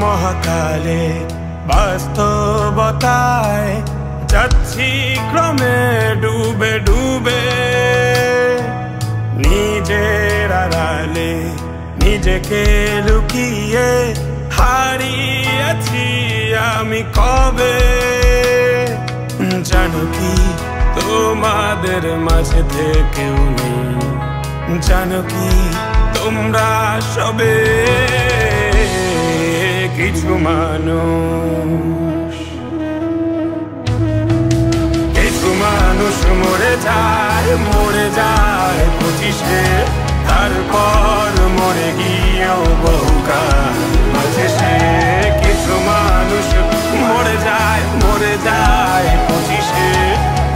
মহাকালে বাস্তবতায় যাচ্ছি ক্রমে ডুবে ডুবে, নিজের আড়ালে নিজেকে লুকিয়ে হারিয়েছি আমি কবে। জানো কি তোমাদের মাঝে থেকেও নেই, জানো কি তোমরা সবে কিছু মানুষ, কিছু মানুষ মরে যায় 25-এ, তারপর মরে গিয়েও বহুকাল মাঝে সে। কিছু মানুষ মরে যায় 25-এ,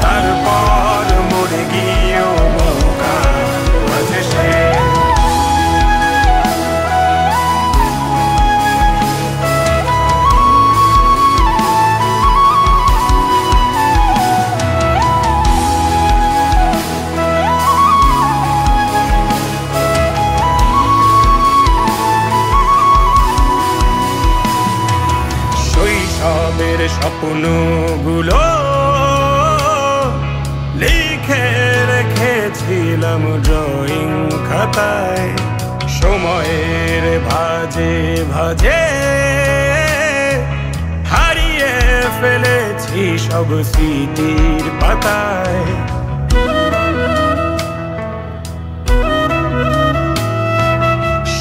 তারপর মরে গিয়েও বহুকাল মাঝে সে। শৈশবের স্বপ্নগুলো লিখে রেখেছিলাম ড্রয়িং খাতায়, সময়ের ভাজে ভাজে হারিয়ে ফেলেছি সব স্মৃতির পাতায়।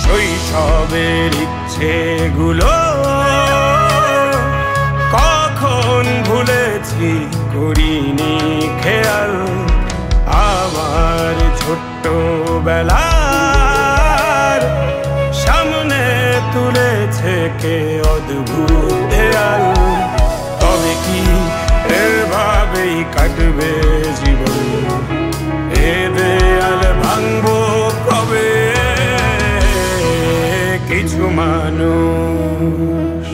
শৈশবের ইচ্ছেগুলো কখন ভুলেছি করিনি খেয়াল, আমার ছোট্টবেলার সামনে তুলেছে কে অদ্ভুত দেয়াল। তবে কি এভাবেই কাটবে জীবন, এ দেয়াল ভাঙবো কবে? কিছু মানুষ,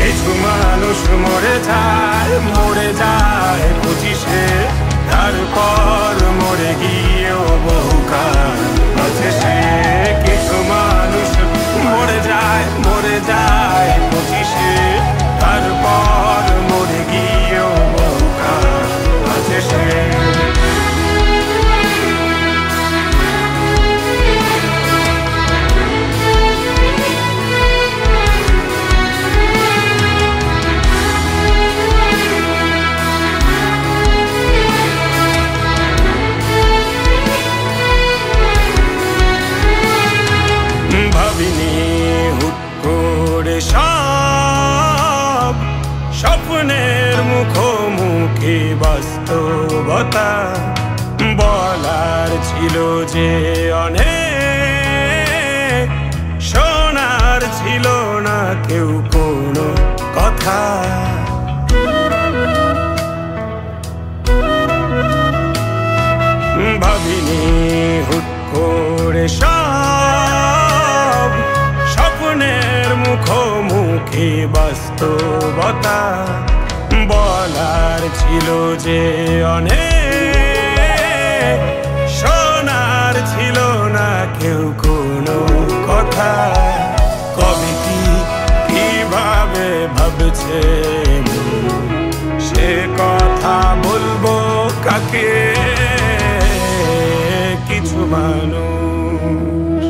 কিছু মানুষ মরে যায় 25-এ, তারপর মরে গিয়েও বহুকাল মাঝে সে। কিছু মানুষ মরে যায় 25-এ, তারপর মরে গিয়েও বহুকাল মাঝে সে। ভাবিনি হুট করে সব স্বপ্নের মুখোমুখি বাস্তবতা, বলার ছিল যে অনেক, শোনার ছিল না কেউ কোনো কথা। ভাবিনি হুট করে সব স্বপ্নের মুখোমুখি বাস্তবতা, বলার ছিল যে অনেক, শোনার ছিল না কেউ কোনো কথা। কবে কি কিভাবে ভাবছে সে কথা বলবো কাকে? কিছু মানুষ,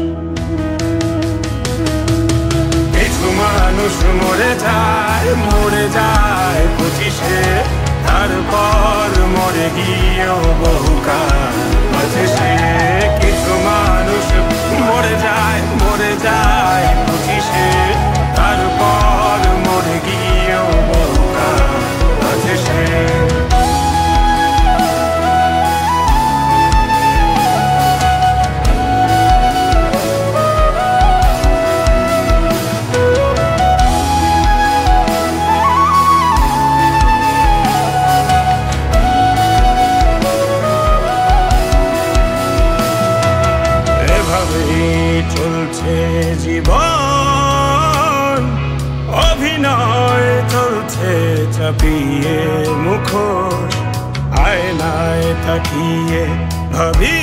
কিছু মানুষ মরে যায় 25-এ, তারপর মরে গিয়েও বহুকাল মাঝে সে। কিছু মানুষ মরে যায় 25-এ, তারপর মরে গিয়েও বহুকাল মাঝে সে। চাপিয়ে মুখোশ আয়নায় তাকিয়ে ভাবি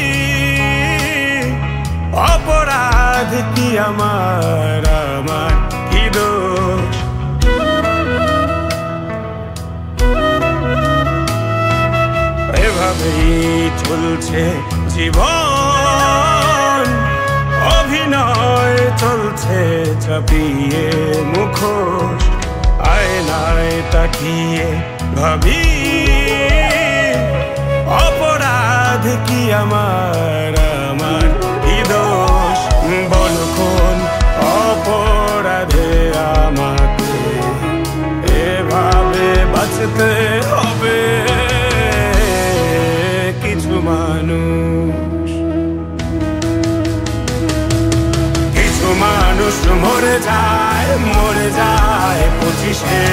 অপরাধ কি আমার কি দোষ। এভাবেই চলছে জীবন, অভিনয় চলছে চাপিয়ে মুখোশ আয়নায় তাকিয়ে ভাবি অপরাধ কি আমার কি দোষ। বল কোন অপরাধে আমাকে এভাবে বাঁচতে হবে। কিছু মানুষ মরে যায় 25-এ